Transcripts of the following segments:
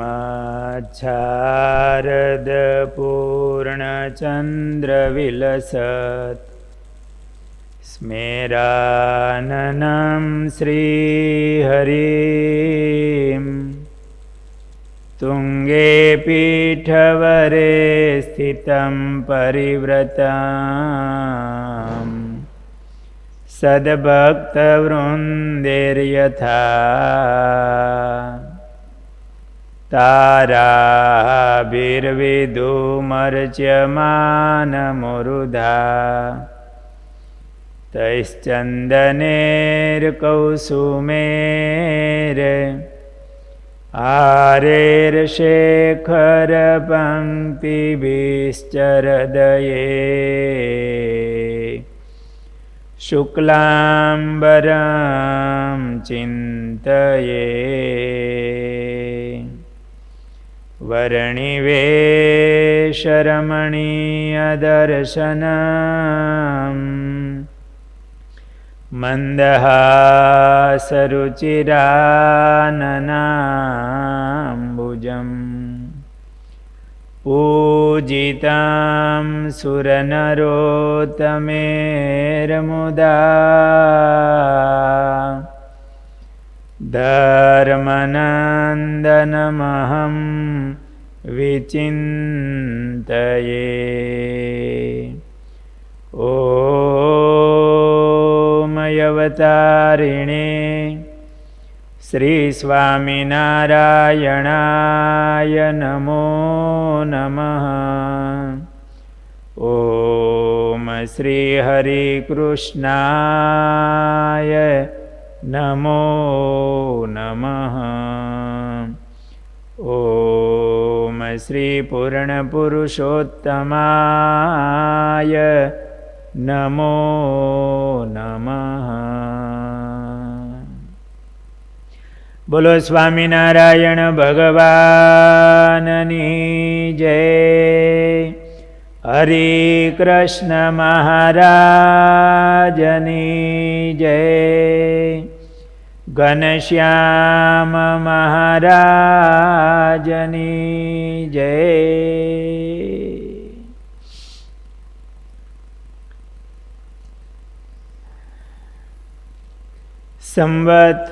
श्रीमच्छारदपूर्णचन्द्रविलसत् स्मेराननं श्रीहरिं तुङ्गे पीठवरे स्थितं परिव्रताम् सद्भक्तवृन्दैर्यथा ताराभिर्विदुमर्च्यमानमुरुधा तैश्चन्दनैर्कौसुमैर् आरेर्शेखरपङ्क्तिभिश्चरदये शुक्लाम्बरं चिन्तये वर्णिवेशरमणीयदर्शनम् मन्दहासरुचिराननाम्बुजम् पूजितां सुरनरोत्तमेर्मुदा धर्मनन्दनमहं विचिन्तये। ॐ अवतारिणे श्रीस्वामिनारायणाय नमो नमः। ॐ श्रीहरिकृष्णाय नमो नमः। ॐ श्रीपूर्णपुरुषोत्तमाय नमो नमः। बोलो स्वामिनारायण भगवाननी जय। हरे कृष्ण महाराजनी जय। घनश्याम महाराजनी जय। संवत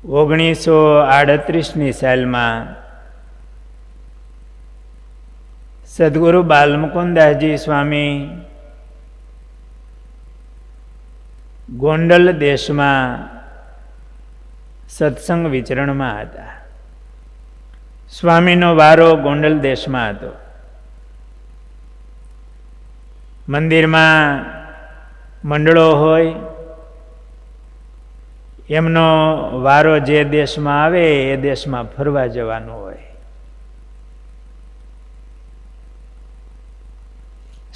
1938 સાલમાં સદગુરુ બાલમુકુદાસજી સ્વામી ગોંડલ દેશમાં સત્સંગ વિચરણમાં હતા. સ્વામીનો વારો ગોંડલ દેશમાં હતો. મંદિરમાં મંડળો હોય, એમનો વારો જે દેશમાં આવે એ દેશમાં ફરવા જવાનું હોય.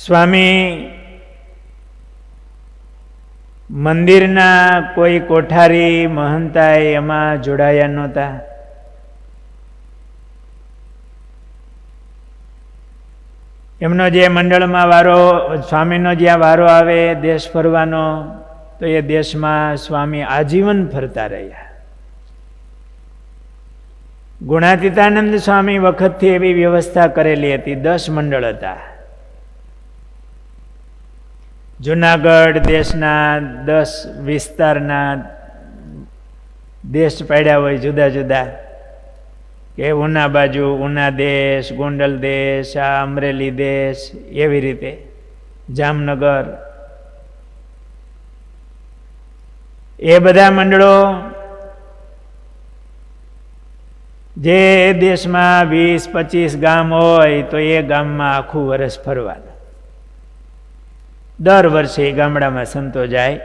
સ્વામી મંદિરના કોઈ કોઠારી મહંતાએ એમાં જોડાયા નહોતા. એમનો જે મંડળમાં વારો, સ્વામીનો જ્યાં વારો આવે દેશ ફરવાનો, તો એ દેશમાં સ્વામી આજીવન ફરતા રહ્યા. ગુણાતીતાનંદ સ્વામી વખતથી એવી વ્યવસ્થા કરેલી હતી. 10 મંડળ હતા. જુનાગઢ દેશના 10 વિસ્તારના દેશ પાડ્યા હોય જુદા જુદા, કે ઉના બાજુ ઉના દેશ, ગોંડલ દેશ, આ અમરેલી દેશ, એવી રીતે જામનગર, એ બધા મંડળો જે દેશમાં 20-25 ગામ હોય તો એ ગામમાં આખું વર્ષ ફરવાનું. દર વર્ષે એ ગામડામાં સંતો જાય,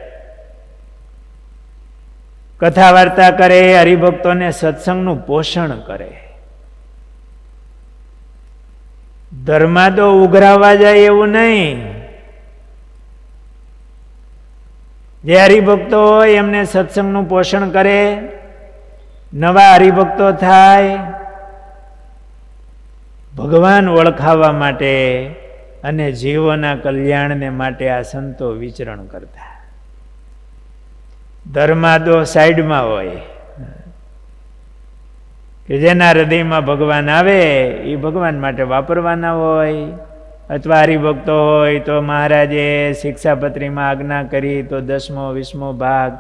કથા વાર્તા કરે, હરિભક્તોને સત્સંગનું પોષણ કરે. ધર્મમાં તો ઉઘરાવવા જાય એવું નહીં. જે હરિભક્તો હોય એમને સત્સંગનું પોષણ કરે, નવા હરિભક્તો થાય, ભગવાન ઓળખાવા માટે અને જીવોના કલ્યાણને માટે આ સંતો વિચરણ કરતા. ધર્માદો સાઈડમાં હોય કે જેના હૃદયમાં ભગવાન આવે એ ભગવાન માટે વાપરવાના હોય, અથવા હરિભક્તો હોય તો મહારાજે શિક્ષાપત્રીમાં આજ્ઞા કરી તો 10મો 20મો ભાગ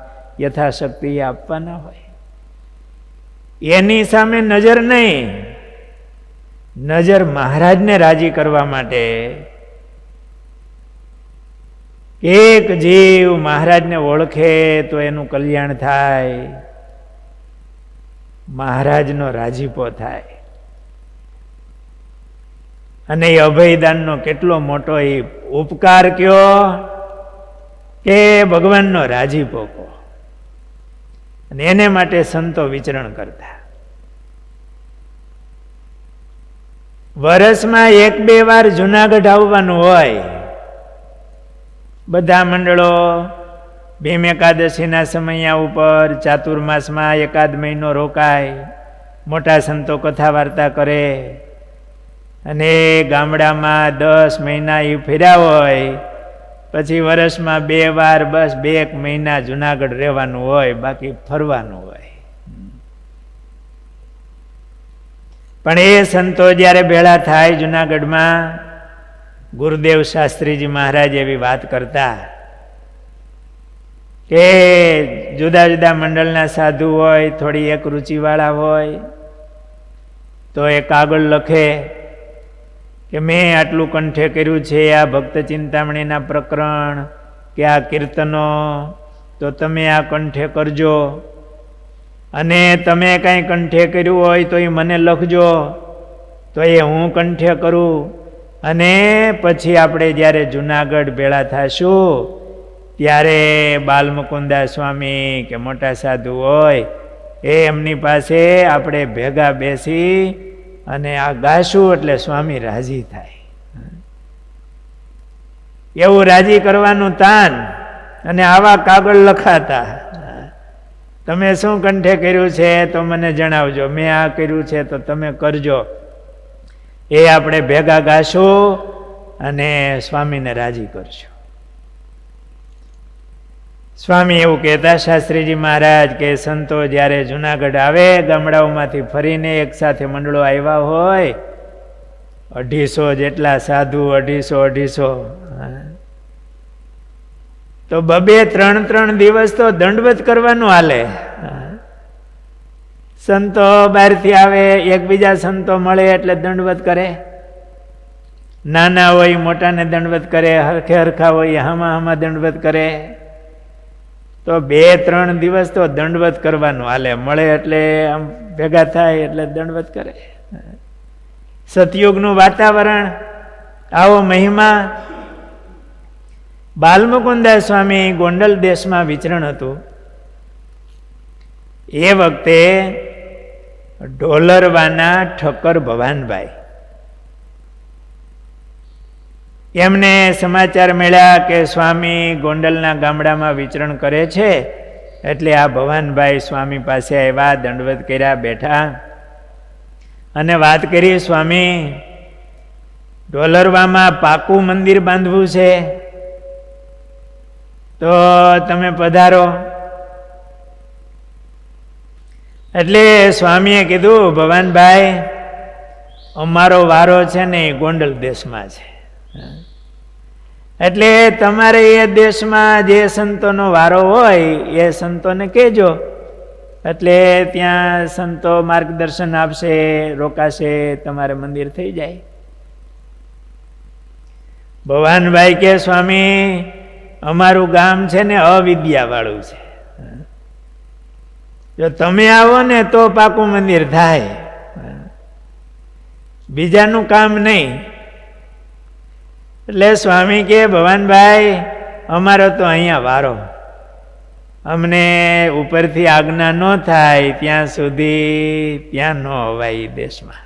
યથાશક્તિ આપવાના હોય. એની સામે નજર નહીં, નજર મહારાજને રાજી કરવા માટે. એક જીવ મહારાજને ઓળખે તો એનું કલ્યાણ થાય, મહારાજનો રાજીપો થાય. અને એ અભયદાનનો કેટલો મોટો એ ઉપકાર કયો કે ભગવાનનો રાજીપો કહો. અને એને માટે સંતો વિચરણ કરતા. વર્ષમાં 1-2 વાર જુનાગઢ આવવાનું હોય. બધા મંડળો ભીમ એકાદશીના સમયા ઉપર ચાતુર્માસમાં 1 મહિનો રોકાય, મોટા સંતો કથા વાર્તા કરે, અને ગામડામાં 10 મહિના એ ફેર્યા હોય, પછી વર્ષમાં 2 વાર બસ 2 મહિના જુનાગઢ રહેવાનું હોય, બાકી ફરવાનું હોય. પણ એ સંતો જ્યારે ભેળા થાય જુનાગઢમાં, ગુરુદેવ શાસ્ત્રીજી મહારાજ એવી વાત કરતા કે જુદા જુદા મંડળના સાધુ હોય, થોડી એક રુચિવાળા હોય, તો એ કાગળ લખે કે મેં આટલું કંઠે કર્યું છે આ ભક્ત ચિંતામણીના પ્રકરણ કે આ કીર્તનો, તો તમે આ કંઠે કરજો. અને તમે કાંઈ કંઠે કર્યું હોય તો એ મને લખજો, તો એ હું કંઠે કરું. અને પછી આપણે જ્યારે જુનાગઢ ભેળા થશું ત્યારે બાલમુકુંદા સ્વામી કે મોટા સાધુ હોય એ એમની પાસે આપણે ભેગા બેસી અને આ ગાશું એટલે સ્વામી રાજી થાય. એવું રાજી કરવાનું તાન. અને આવા કાગળ લખાતા, તમે શું કંઠે કર્યું છે તો મને જણાવજો, મેં આ કર્યું છે તો તમે કરજો. એ આપણે ભેગા ગાશું અને સ્વામીને રાજી કરશું. સ્વામી એવું કહેતા શાસ્ત્રીજી મહારાજ કે સંતો જ્યારે જુનાગઢ આવે, ગામડાઓમાંથી ફરીને એક સાથે મંડળો આવ્યા હોય, 250 જેટલા સાધુ, 250 તો 2-3 દિવસ તો દંડવત કરવાનું હાલે. સંતો બહારથી આવે, એકબીજા સંતો મળે એટલે દંડવત કરે. નાના હોય મોટાને દંડવત કરે, હરખે હરખા હોય હામાં દંડવત કરે. તો 2-3 દિવસ તો દંડવત કરવાનું હાલે. મળે એટલે આમ ભેગા થાય એટલે દંડવત કરે. સતયુગનું વાતાવરણ, આવો મહિમા. બાલમુકુંદા સ્વામી ગોંડલ દેશમાં વિચરણ હતું. એ વખતે ઢોલરવાના ઠક્કર ભવાનભાઈ, એમને સમાચાર મળ્યા કે સ્વામી ગોંડલના ગામડામાં વિચરણ કરે છે. એટલે આ ભવાનભાઈ સ્વામી પાસે આવ્યા, દંડવત કર્યા, બેઠા અને વાત કરી, સ્વામી ઢોલરવામાં પાકું મંદિર બાંધવું છે તો તમે પધારો. એટલે સ્વામીએ કીધું, ભવાનભાઈ અમારો વારો છે ને એ ગોંડલ દેશમાં છે, એટલે તમારે એ દેશમાં જે સંતોનો વારો હોય એ સંતોને કહેજો, એટલે ત્યાં સંતો માર્ગદર્શન આપશે, રોકાશે, તમારે મંદિર થઈ જાય. ભવાનભાઈ કે સ્વામી અમારું ગામ છે ને અવિદ્યાવાળું છે, જો તમે આવો ને તો પાકું મંદિર થાય, બીજાનું કામ નહીં. એટલે સ્વામી કે ભવાનભાઈ અમારો તો અહીંયા વારો, અમને ઉપરથી આજ્ઞા ન થાય ત્યાં સુધી ત્યાં ન અવાય દેશમાં.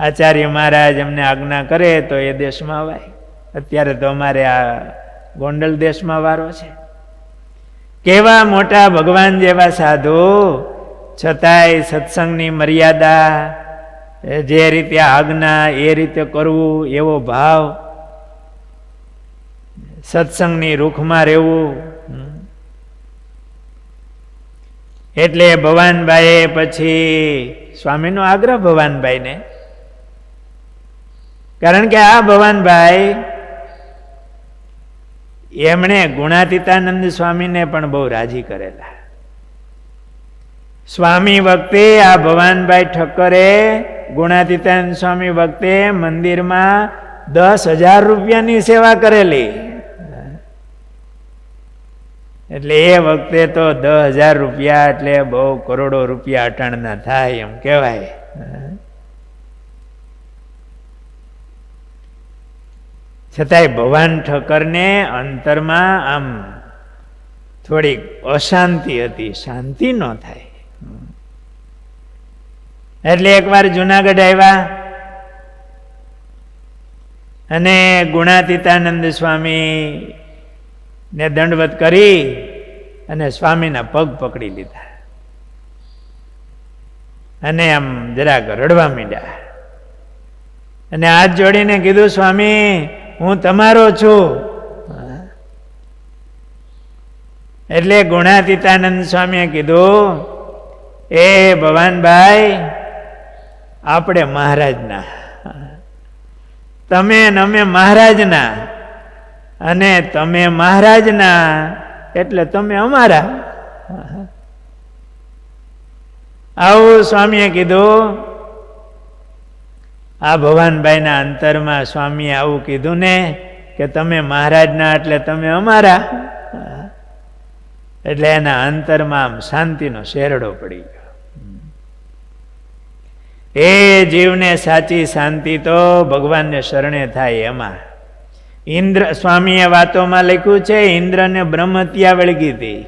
આચાર્ય મહારાજ અમને આજ્ઞા કરે તો એ દેશમાં અવાય. અત્યારે તો અમારે આ ગોંડલ દેશમાં વારો છે. કેવા મોટા ભગવાન જેવા સાધુ, છતાંય સત્સંગની મર્યાદા, જે રીતે આજ્ઞા એ રીતે કરવું, એવો ભાવ, સત્સંગની રૂખમાં રહેવું. એટલે ભવાનભાઈએ પછી સ્વામીનો આગ્રહ ભવાનભાઈને, કારણ કે આ ભવાનભાઈ એમણે ગુણાતીતાનંદ સ્વામીને પણ બહુ રાજી કરેલા. સ્વામી વખતે આ ભવાનભાઈ ઠક્કરે ગુણાતીતાનંદ સ્વામી વખતે મંદિરમાં 10,000 રૂપિયાની સેવા કરેલી. એટલે એ વખતે તો 10,000 રૂપિયા એટલે બહુ કરોડો રૂપિયા અટાણના થાય એમ કહેવાય. છતાંય ભવાન ઠક્કરને અંતરમાં આમ થોડીક અશાંતિ હતી, શાંતિ ન થાય. એટલે એકવાર જુનાગઢ આવ્યા અને ગુણાતીતાનંદ સ્વામી ને દંડવત કરી અને સ્વામીના પગ પકડી લીધા અને આમ જરાક રડવા માંડ્યા અને હાથ જોડીને કીધું, સ્વામી હું તમારો છું. એટલે ગુણાતીતાનંદ સ્વામીએ કીધું, એ ભવાનભાઈ આપણે મહારાજના, તમે ને અમે મહારાજના, અને તમે મહારાજના એટલે તમે અમારા. આવું સ્વામીએ કીધું. આ ભવાનભાઈના અંતરમાં સ્વામીએ આવું કીધું ને કે તમે મહારાજના એટલે તમે અમારા, એટલે એના અંતરમાં આમ શાંતિનો શેરડો પડી ગયો. એ જીવને સાચી શાંતિ તો ભગવાનને શરણે થાય એમાં. ઇન્દ્ર સ્વામીએ વાતોમાં લખ્યું છે, ઇન્દ્રને બ્રહ્મહત્યા વળગી હતી,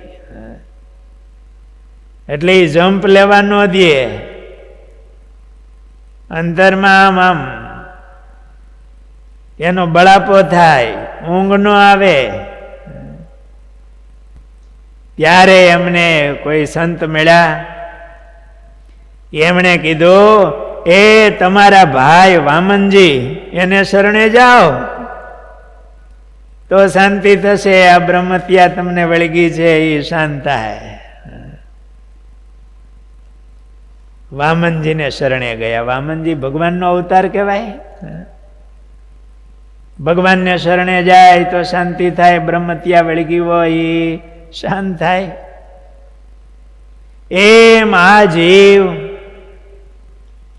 એટલે એ જંપ લેવા ન દે. અંતરમાં આમ એનો બળાપો થાય, ઊંઘ ન આવે. ત્યારે એમને કોઈ સંત મળ્યા, એમણે કીધું, એ તમારા ભાઈ વામનજી એને શરણે જાઓ તો શાંતિ થશે, આ બ્રહ્મહત્યા તમને વળગી છે એ શાંત થાય. વામનજીને શરણે ગયા. વામનજી ભગવાનનો અવતાર કહેવાય. ભગવાનને શરણે જાય તો શાંતિ થાય, બ્રહ્મહત્યા વળગી હોય એ શાંત થાય. એમ આ જીવ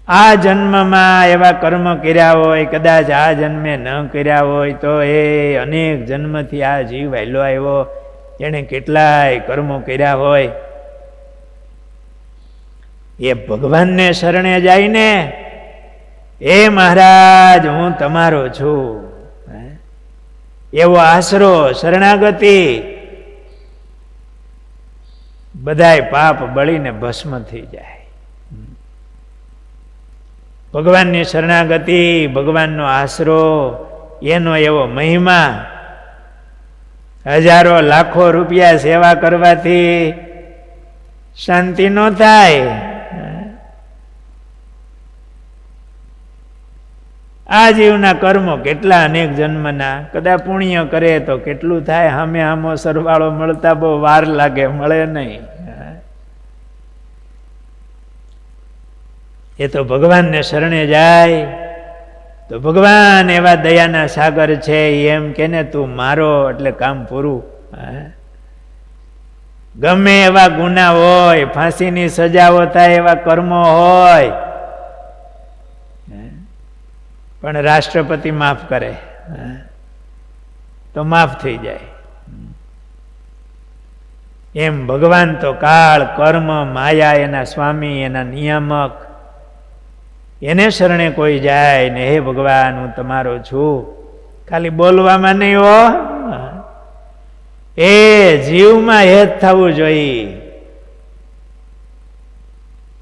આ જન્મમાં એવા કર્મ કર્યા હોય, કદાચ આ જન્મે ન કર્યા હોય તો એ અનેક જન્મથી આ જીવ વહેલો આવ્યો, એણે કેટલાય કર્મો કર્યા હોય, એ ભગવાનને શરણે જાય ને, એ મહારાજ હું તમારો છું, એવો આશરો, શરણાગતિ, બધાય પાપ બળીને ભસ્મ થઈ જાય. ભગવાનની શરણાગતિ, ભગવાનનો આશરો, એનો એવો મહિમા. હજારો લાખો રૂપિયા સેવા કરવાથી શાંતિ ન થાય. આ જીવના કર્મો કેટલા અનેક જન્મના, કદાચ પુણ્ય કરે તો કેટલું થાય, સામે આમો સરવાળો મળતા બહુ વાર લાગે, મળે નહીં. એ તો ભગવાનને શરણે જાય તો ભગવાન એવા દયાના સાગર છે, એમ કે ને તું મારો એટલે કામ પૂરું. ગમે એવા ગુના હોય, ફાંસીની સજાઓ થાય એવા કર્મો હોય, પણ રાષ્ટ્રપતિ માફ કરે તો માફ થઈ જાય. એમ ભગવાન તો કાળ, કર્મ, માયા એના સ્વામી, એના નિયામક, એને શરણે કોઈ જાય ને, હે ભગવાન હું તમારો છું, ખાલી બોલવામાં નહીં હો, એ જીવમાં હેત થવું જોઈએ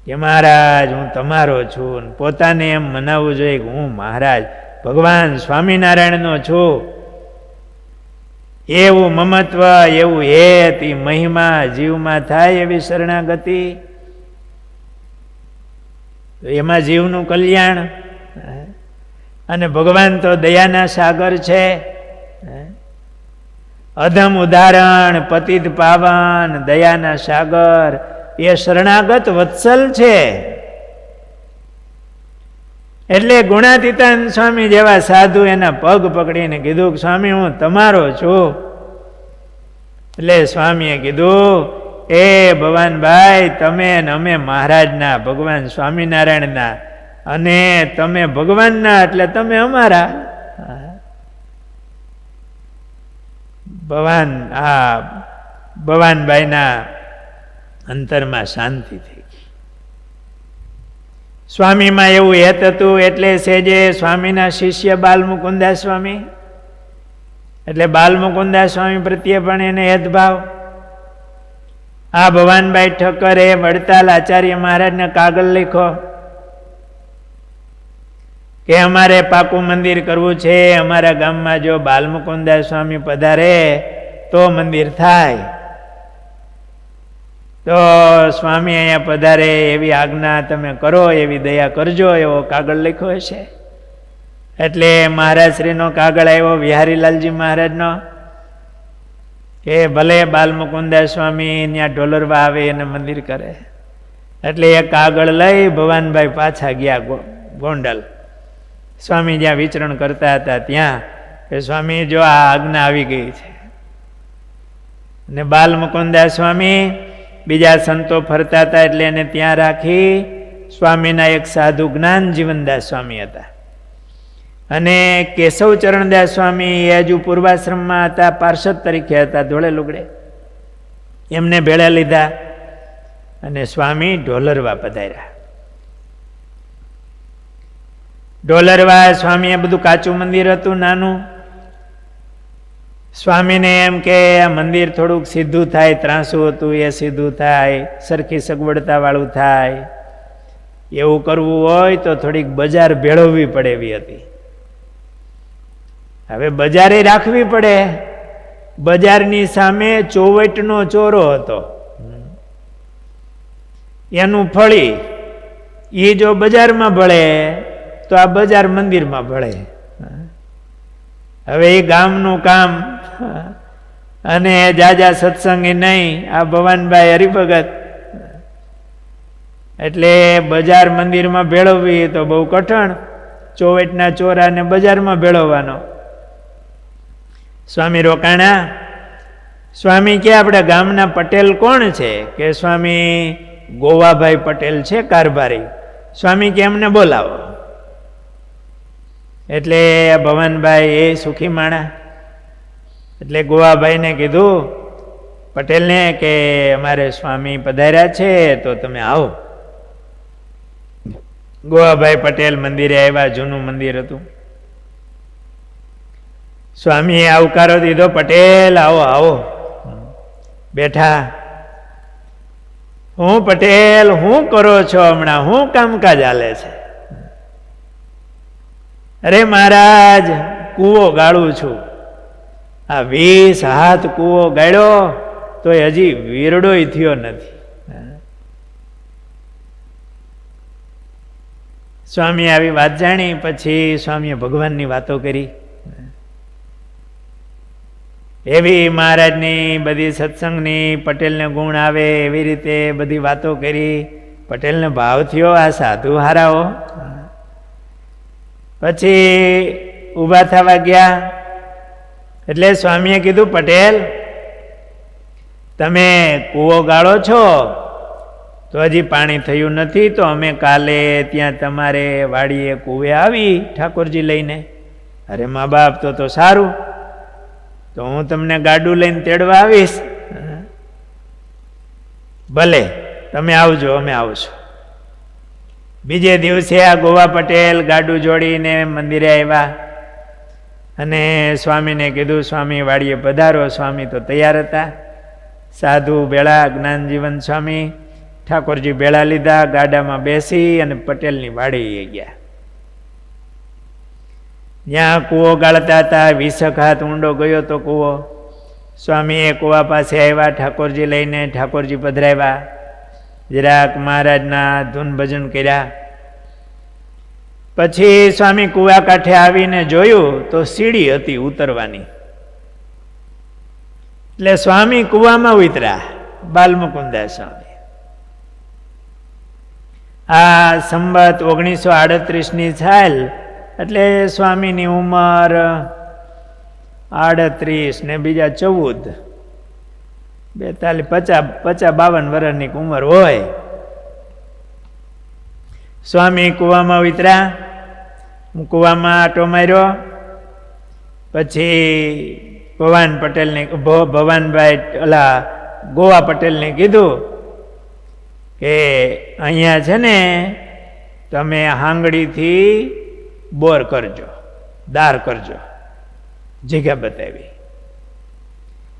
કે મહારાજ હું તમારો છું. પોતાને એમ મનાવવું જોઈએ કે હું મહારાજ ભગવાન સ્વામિનારાયણનો છું. એવું મમત્વ, એવું હેત, એ મહિમા જીવમાં થાય, એવી શરણાગતિ, એમાં જીવનું કલ્યાણ. અને ભગવાન તો દયાના સાગર છે. અધમ ઉદાહરણ, પતિત પાવન, દયાના સાગર, એ શરણાગત વત્સલ છે. એટલે ગુણાતીતાનંદ સ્વામી જેવા સાધુ એના પગ પકડીને કીધું, સ્વામી હું તમારો છું. એટલે સ્વામીએ કીધું, એ ભવાનભાઈ, તમે ને અમે મહારાજના, ભગવાન સ્વામિનારાયણના, અને તમે ભગવાનના એટલે તમે અમારા. ભવાનભાઈના અંતરમાં શાંતિ થઈ ગઈ. સ્વામીમાં એવું હેત હતું એટલે સેજે સ્વામીના શિષ્ય બાલમુકુદાસ સ્વામી, એટલે બાલમુકુદાસ સ્વામી પ્રત્યે પણ એને હેતભાવ. આ ભવાનભાઈ ઠક્કરે વડતાલ આચાર્ય મહારાજને કાગળ લખ્યો કે અમારે પાકું મંદિર કરવું છે, અમારા ગામમાં જો બાલમુકુદાસ સ્વામી પધારે તો મંદિર થાય. તો સ્વામી અહીંયા પધારે એવી આજ્ઞા તમે કરો, એવી દયા કરજો, એવો કાગળ લખ્યો હશે. એટલે મહારાજ શ્રીનો કાગળ આવ્યો વિહારીલાલજી મહારાજનો કે ભલે બાલમુકુદાસ સ્વામી ત્યાં ઢોલરવા આવે એને મંદિર કરે. એટલે એ કાગળ લઈ ભવાનભાઈ પાછા ગયા ગોંડલ. સ્વામી જ્યાં વિચરણ કરતા હતા ત્યાં કે સ્વામી જો આ આજ્ઞા આવી ગઈ છે. ને બાલમુકુદાસ સ્વામી બીજા સંતો ફરતા હતા એટલે એને ત્યાં રાખી. સ્વામીના એક સાધુ જ્ઞાન જીવનદાસ સ્વામી હતા અને કેશવચરણદાસ સ્વામી એ હજુ પૂર્વાશ્રમમાં હતા, પાર્ષદ તરીકે હતા, ધોળે લુગડે. એમને ભેળા લીધા અને સ્વામી ઢોલરવા પધાર્યા. ઢોલરવા સ્વામીએ બધું કાચું મંદિર હતું, નાનું. સ્વામીને એમ કે આ મંદિર થોડુંક સીધું થાય, ત્રાસું હતું એ સીધું થાય, સરખી સગવડતા વાળું થાય. એવું કરવું હોય તો થોડીક બજાર ભેળવવી પડે એવી હતી. હવે બજારે રાખવી પડે. બજારની સામે ચોવટનો ચોરો હતો, એનું ફળી એ જો બજારમાં ભળે તો આ બજાર મંદિરમાં ભળે. હવે એ ગામનું કામ અને જાજા સત્સંગી નહીં, આ ભવાનભાઈ હરિભગત, એટલે બજાર મંદિરમાં ભેળવવી તો બહુ કઠણ. ચોવટના ચોરાને બજારમાં ભેળવવાનો. સ્વામી રોકાણા. સ્વામી કે આપણે ગામના પટેલ કોણ છે? કે સ્વામી ગોવાભાઈ પટેલ છે કારભારી. સ્વામી કે એમને બોલાવો. એટલે ભવાનભાઈ એ સુખી માણા એટલે ગોવાભાઈને કીધું પટેલને કે અમારે સ્વામી પધાર્યા છે તો તમે આવો. ગોવાભાઈ પટેલ મંદિરે આવ્યા. જૂનું મંદિર હતું. સ્વામીએ આવકારો દીધો, પટેલ આવો આવો. બેઠા. હું પટેલ, હું કરો છો હમણાં? હું કામકાજ હાલે છે? અરે મહારાજ, કૂવો ગાળું છું. આ 20 હાથ કૂવો ગાળ્યો તો હજી વીરડોય થયો નથી. સ્વામી આવી વાત જાણી. પછી સ્વામીએ ભગવાનની વાતો કરી. એવી મહારાજની બધી સત્સંગની, પટેલને ગુણ આવે એવી રીતે બધી વાતો કરી. પટેલને ભાવ થયો આ સાધુ હારાઓ. પછી ઊભા થવા ગયા. એટલે સ્વામીએ કીધું, પટેલ તમે કૂવો ગાળો છો તો હજી પાણી થયું નથી, તો અમે કાલે ત્યાં તમારે વાડીએ કૂવે આવી ઠાકોરજી લઈને. અરે મા બાપ, તો સારું, તો હું તમને ગાડું લઈને તેડવા આવીશ. ભલે તમે આવજો, અમે આવશું. બીજે દિવસે આ ગોવા પટેલ ગાડું જોડીને મંદિરે આવ્યા અને સ્વામીને કીધું, સ્વામી વાડીએ પધારો. સ્વામી તો તૈયાર હતા. સાધુ ભેળા, જ્ઞાનજીવન સ્વામી, ઠાકોરજી ભેળા લીધા. ગાડામાં બેસી અને પટેલની વાડીએ ગયા. જ્યાં કૂવો ગાળતા હતા, 20 હાથ ઊંડો ગયો તો કૂવો. સ્વામી એ કૂવા પાસે આવ્યા, ઠાકોરજી લઈને. ઠાકોરજી પધરાવ્યા. જરાક મહારાજના ધૂન ભજન કર્યા. પછી સ્વામી કૂવા કાંઠે આવીને જોયું તો સીડી હતી ઉતરવાની. એટલે સ્વામી કૂવામાં ઉતર્યા. બાલમુકુદાસ સ્વામી આ સંવત 1938ની છાલ, એટલે સ્વામીની ઉંમર 38 ને બીજા 14, 42, 50-52 વર્ષની ઉંમર હોય. સ્વામી કૂવામાં ઉતર્યા, કૂવામાં આટો માર્યો, પછી ભવાનભાઈ ઓલા ગોવા પટેલને કીધું કે અહીંયા છે ને તમે હાંગડીથી બોર કરજો, દાર કરજો. જગ્યા બતાવી.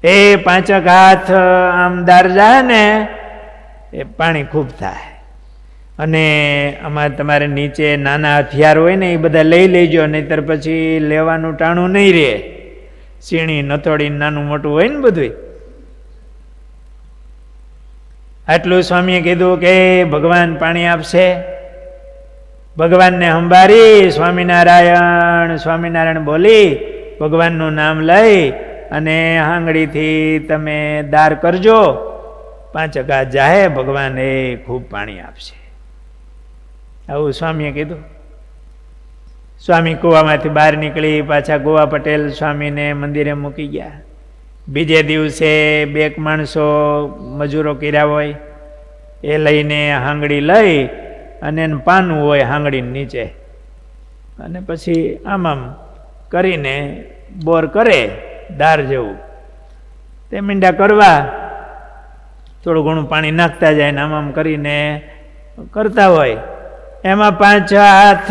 એ 5 હાથ આમ દાર જાય ને એ પાણી ખૂબ થાય. અને આમાં તમારે નીચે નાના હથિયાર હોય ને એ બધા લઈ લેજો, નહીતર પછી લેવાનું ટાણું નહીં રહે. સીણી નથોડી નાનું મોટું હોય ને બધું. આટલું સ્વામીએ કીધું કે ભગવાન પાણી આપશે. ભગવાનને સંભાળી સ્વામિનારાયણ સ્વામિનારાયણ બોલી ભગવાનનું નામ લઈ અને હાંગડીથી તમે દાર કરજો, 5 હાથ જાહે, ભગવાન એ ખૂબ પાણી આપશે. આવું સ્વામીએ કીધું. સ્વામી કૂવામાંથી બહાર નીકળી પાછા ગોવા પટેલ સ્વામીને મંદિરે મૂકી ગયા. બીજે દિવસે 2 માણસો મજૂરો કર્યા હોય, એ લઈને હાંગડી લઈ અને પાનું હોય હાંગડી નીચે, અને પછી આમ કરીને બોર કરે દાર જેવું. તે મીંડા કરવા થોડું ઘણું પાણી નાખતા જાય ને આમ કરીને કરતા હોય. એમાં 5 હાથ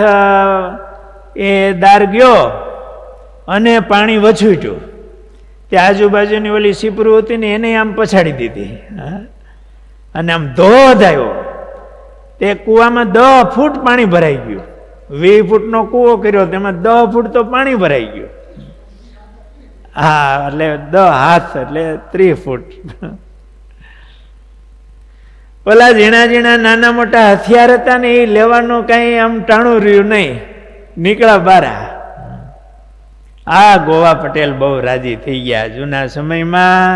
એ દાર ગયો અને પાણી વછૂટ્યું. તે આજુબાજુની ઓલી સીપરું હતી ને એને આમ પછાડી દીધી, અને આમ ધોધ આવ્યો. તે કૂવામાં 10 ફૂટ પાણી ભરાઈ ગયું. 20 ફૂટનો કૂવો કર્યો, તેમાં 10 ફૂટ તો પાણી ભરાઈ ગયું. હા, એટલે 10 હાથ એટલે 30 ફૂટ. ઓલા ઝીણા ઝીણા નાના મોટા હથિયાર હતા ને એ લેવાનું કઈ આમ ટાણું રહ્યું નહીં, નીકળ્યા બારા. આ ગોવા પટેલ બહુ રાજી થઈ ગયા. જૂના સમયમાં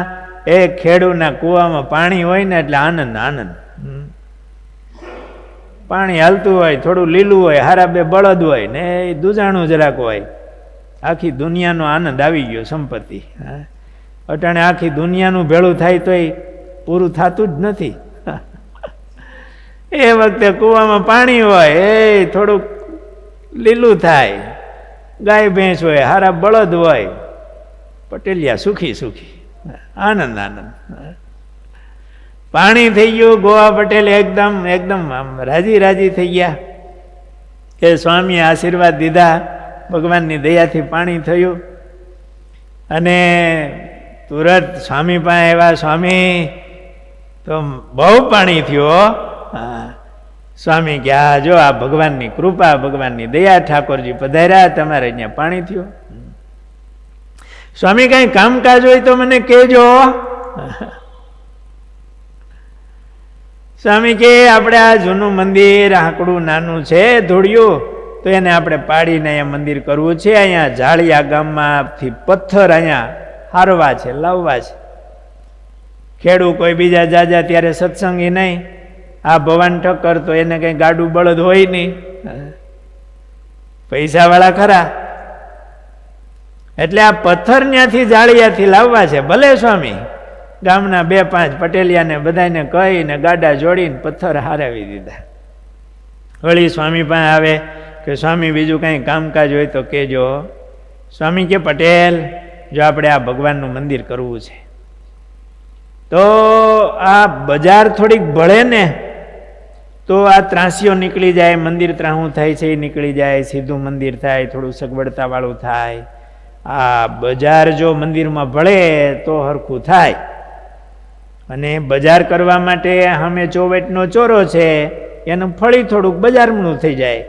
એ ખેડૂના કૂવામાં પાણી હોય ને એટલે આનંદ આનંદ. પાણી હાલતું હોય, થોડું લીલું હોય, હારા 2 બળદ હોય ને એ દુજાણું જરાક હોય, આખી દુનિયાનો આનંદ આવી ગયો. સંપત્તિ અટાણે આખી દુનિયાનું ભેળું થાય તોય પૂરું થતું જ નથી. એ વખતે કૂવામાં પાણી હોય, એ થોડુંક લીલું થાય, ગાય ભેંસ હોય, હારા બળદ હોય, પટેલિયા સુખી સુખી, આનંદ આનંદ. પાણી થઈ ગયું. ગોવા પટેલ એકદમ આમ રાજી રાજી થઈ ગયા કે સ્વામીએ આશીર્વાદ દીધા, ભગવાનની દયાથી પાણી થયું. અને તુરત સ્વામી પાસે આવ્યા. સ્વામી તો બહુ પાણી થયું. સ્વામી ગયા, જો આ ભગવાનની કૃપા, ભગવાનની દયા, ઠાકોરજી પધાર્યા, તમારે અહીંયા પાણી થયું. સ્વામી કઈ કામકાજ હોય તો મને કહેજો. સ્વામી કે આપણે આ જૂનું મંદિર આંકડું નાનું છે, ધોળિયું, તો એને આપણે પાડીને અહીંયા મંદિર કરવું છે. અહીંયા જાળિયા ગામમાંથી પથ્થર અહીંયા હારવા છે, લાવવા છે. ખેડૂ કોઈ બીજા જાજા ત્યારે સત્સંગી નહીં. આ ભવાન ઠક્કર તો એને કઈ ગાડું બળદ હોય નહીં, પૈસાવાળા ખરા. એટલે આ પથ્થર ત્યાંથી જાળિયાથી લાવવા છે. ભલે સ્વામી ગામના 2-5 પટેલિયાને બધાને કહીને ગાડા જોડીને પથ્થર હારાવી દીધા. વળી સ્વામી પાસે આવે કે સ્વામી બીજું કંઈ કામકાજ હોય તો કહેજો. સ્વામી કે પટેલ, જો આપણે આ ભગવાનનું મંદિર કરવું છે તો આ બજાર થોડીક ભળે ને તો આ ત્રાસીઓ નીકળી જાય, મંદિર ત્રાહું થાય છે એ નીકળી જાય, સીધું મંદિર થાય, થોડું સગવડતાવાળું થાય. આ બજાર જો મંદિરમાં ભળે તો હરખું થાય. અને બજાર કરવા માટે સામે ચોવેટનો ચોરો છે, એનું ફળી થોડુંક બજારનું થઈ જાય.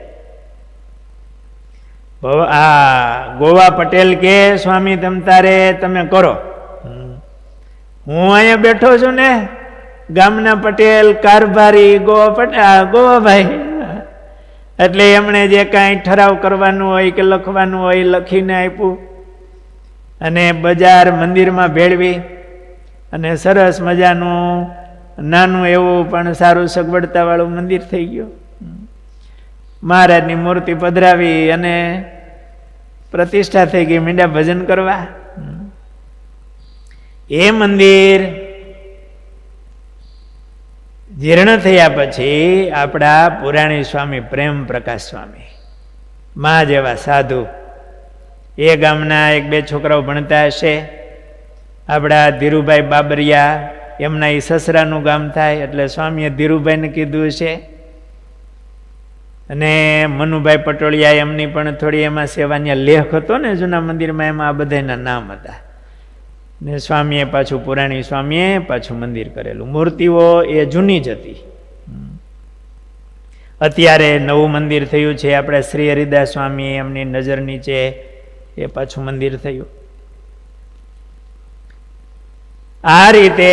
આ ગોવા પટેલ કે સ્વામી તમે કરો, હું અહીંયા બેઠો છું ને, ગામના પટેલ કારભારી ગોવાભાઈ, એટલે એમણે જે કાંઈ ઠરાવ કરવાનું હોય કે લખવાનું હોય લખીને આપ્યું. અને બજાર મંદિરમાં ભેળવી અને સરસ મજાનું નાનું એવું પણ સારું સગવડતાવાળું મંદિર થઈ ગયું. મહારાજની મૂર્તિ પધરાવી અને પ્રતિષ્ઠા થઈ ગઈ, મીંડા ભજન કરવા. એ મંદિર જીર્ણ થયા પછી આપણા પુરાણી સ્વામી પ્રેમ પ્રકાશ સ્વામી મા જેવા સાધુ, એ ગામના એક બે છોકરાઓ ભણતા હશે. આપણા ધીરુભાઈ બાબરિયા, એમના એ સસરાનું ગામ થાય એટલે સ્વામીએ ધીરુભાઈને કીધું છે. અને મનુભાઈ પટોળિયા, એમની પણ થોડી એમાં સેવાની લેખ હતો ને જૂના મંદિરમાં, એમાં આ બધાના નામ હતા. ને સ્વામીએ પાછું પુરાણી સ્વામીએ પાછું મંદિર કરેલું. મૂર્તિઓ એ જૂની જ હતી. અત્યારે નવું મંદિર થયું છે આપણે શ્રી હરિદાસ સ્વામી, એમની નજર નીચે એ પાછું મંદિર થયું. આ રીતે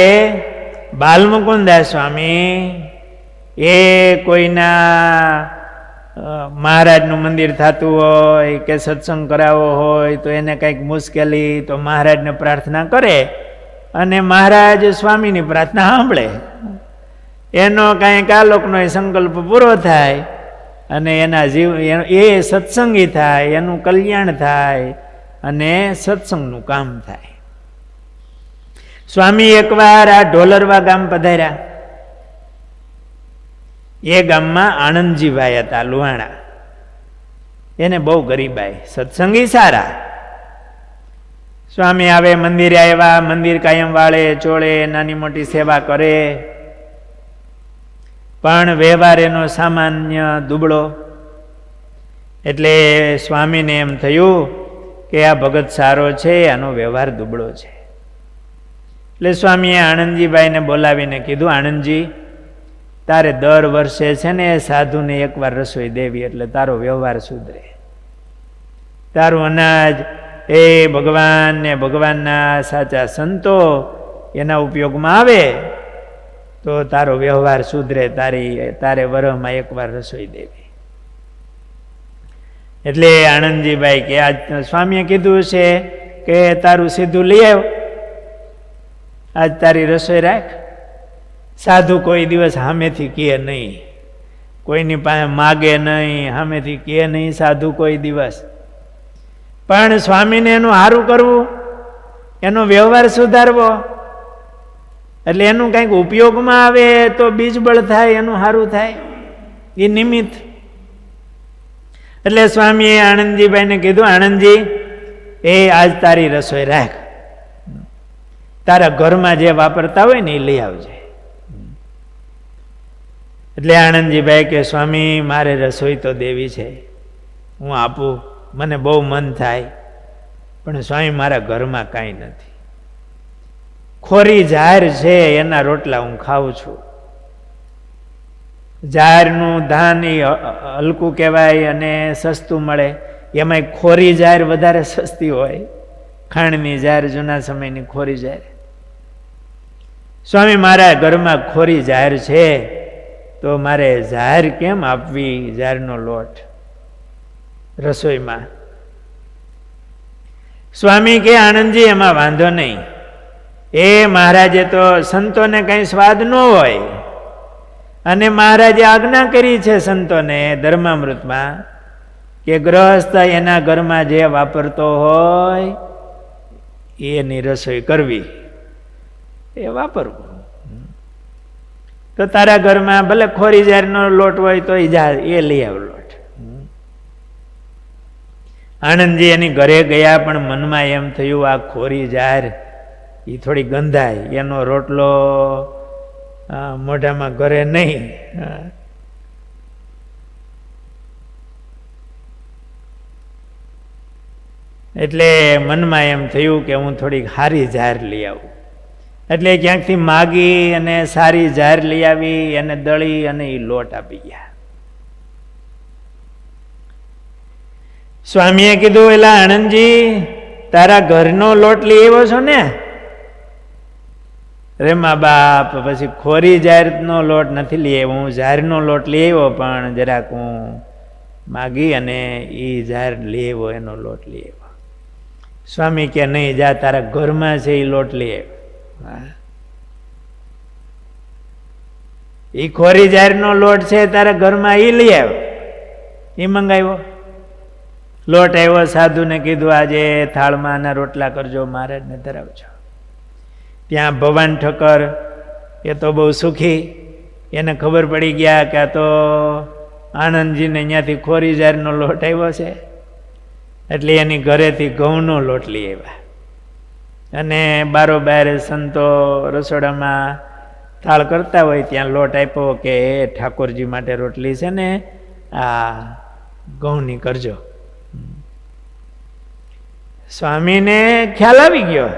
બાલમુકુદાસ સ્વામી એ કોઈના મહારાજનું મંદિર થતું હોય કે સત્સંગ કરાવવો હોય તો એને કંઈક મુશ્કેલી, તો મહારાજને પ્રાર્થના કરે અને મહારાજ સ્વામીની પ્રાર્થના સાંભળે. એનો કાંઈક આ લોકનો સંકલ્પ પૂરો થાય અને એના જીવ એ સત્સંગી થાય, એનું કલ્યાણ થાય અને સત્સંગનું કામ થાય. સ્વામી એકવાર આ ઢોલરવા ગામ પધાર્યા. એ ગામમાં આનંદજીભાઈ હતા લુહાણા. એને બહુ ગરીબાઈ, સત્સંગી સારા. સ્વામી આવે, મંદિરે આવ્યા, મંદિર કાયમ વાળે ચોળે, નાની મોટી સેવા કરે, પણ વ્યવહાર એનો સામાન્ય દુબળો. એટલે સ્વામીને એમ થયું કે આ ભગત સારો છે, આનો વ્યવહાર દુબળો છે. એટલે સ્વામીએ આનંદજીભાઈને બોલાવીને કીધું, આનંદજી, તારે દર વર્ષે છે ને સાધુને એકવાર રસોઈ દેવી, એટલે તારો વ્યવહાર સુધરે. તારું અનાજ એ ભગવાન ને ભગવાનના સાચા સંતો એના ઉપયોગમાં આવે તો તારો વ્યવહાર સુધરે. તારે વરહમાં એકવાર રસોઈ દેવી. એટલે આનંદજીભાઈ કે આજ સ્વામીએ કીધું છે કે તારું સીધું લઈ આવ, આજ તારી રસોઈ રાખ. સાધુ કોઈ દિવસ સામેથી કહે નહીં, કોઈની પાસે માગે નહીં, સામેથી કહે નહીં સાધુ કોઈ દિવસ. પણ સ્વામીને એનું સારું કરવું, એનો વ્યવહાર સુધારવો, એટલે એનું કંઈક ઉપયોગમાં આવે તો બીજબળ થાય, એનું સારું થાય, એ નિમિત્ત. એટલે સ્વામીએ આનંદજીભાઈને કીધું, આનંદજી, એ આજ તારી રસોઈ રાખ, તારા ઘરમાં જે વાપરતા હોય ને એ લઈ આવજે. એટલે આનંદજીભાઈ કે સ્વામી, મારે રસોઈ તો દેવી છે, હું આપું, મને બહુ મન થાય, પણ સ્વામી મારા ઘરમાં કાંઈ નથી. ખોરી જાહેર છે એના રોટલા હું ખાઉં છું. જાહેરનું ધાન એ હલકું કહેવાય અને સસ્તું મળે, એમાંય ખોરી જાહેર વધારે સસ્તી હોય. ખાંડની જાહેર, જૂના સમયની ખોરી જાહેર. સ્વામી મારા ઘરમાં ખોરી જાહેર છે તો મારે જાહેર કેમ આપવી, જાહેરનો લોટ રસોઈમાં? સ્વામી કે આનંદજી, એમાં વાંધો નહીં. એ મહારાજે તો સંતોને કંઈ સ્વાદ ન હોય, અને મહારાજે આજ્ઞા કરી છે સંતોને ધર્મામૃતમાં કે ગ્રહસ્થ એના ઘરમાં જે વાપરતો હોય એની રસોઈ કરવી, એ વાપરવું. તો તારા ઘરમાં ભલે ખોરી જાહેરનો લોટ હોય તો એ લઈ આવ લોટ. આનંદજી એની ઘરે ગયા, પણ મનમાં એમ થયું આ ખોરી જાહેર એ થોડી ગંધાય, એનો રોટલો મોઢામાં ઘરે નહીં. એટલે મનમાં એમ થયું કે હું થોડીક સારી જાહેર લઈ આવું. એટલે ક્યાંકથી માગી અને સારી જાહેર લઈ આવી, એને દળી અને એ લોટ આપી ગયા. સ્વામીએ કીધું, એલા આનંદજી, તારા ઘરનો લોટ લઈ આવ્યો છો ને? રે મા બાપ, પછી ખોરી જાહેરનો લોટ નથી લઈ આવ્યો, હું જાહેરનો લોટ લઈ આવ્યો, પણ જરાક હું માગી અને એ જાહેર લઈ આવ્યો, એનો લોટ લઈ આવ્યો. સ્વામી કે નહીં, જા, તારા ઘરમાં છે એ લોટ લઈ આવ્યો. એ ખોરી જાહેરનો લોટ છે તારા ઘરમાં, એ લઈ આવ્યો. એ મંગાવ્યો. લોટ આવ્યો, સાધુને કીધું આજે થાળમાં આના રોટલા કરજો, મહારાજને ધરાવજો. ત્યાં ભવાન ઠક્કર એ તો બહુ સુખી, એને ખબર પડી ગયા કે આ તો આનંદજીને અહીંયાથી ખોરીજારનો લોટ આવ્યો છે, એટલે એની ઘરેથી ઘઉંનો લોટ લઈ આવ્યા. અને બારોબાર સંતો રસોડામાં થાળ કરતા હોય ત્યાં લોટ આપ્યો કે એ ઠાકોરજી માટે રોટલી છે ને આ ઘઉંની કરજો. સ્વામીને ખ્યાલ આવી ગયો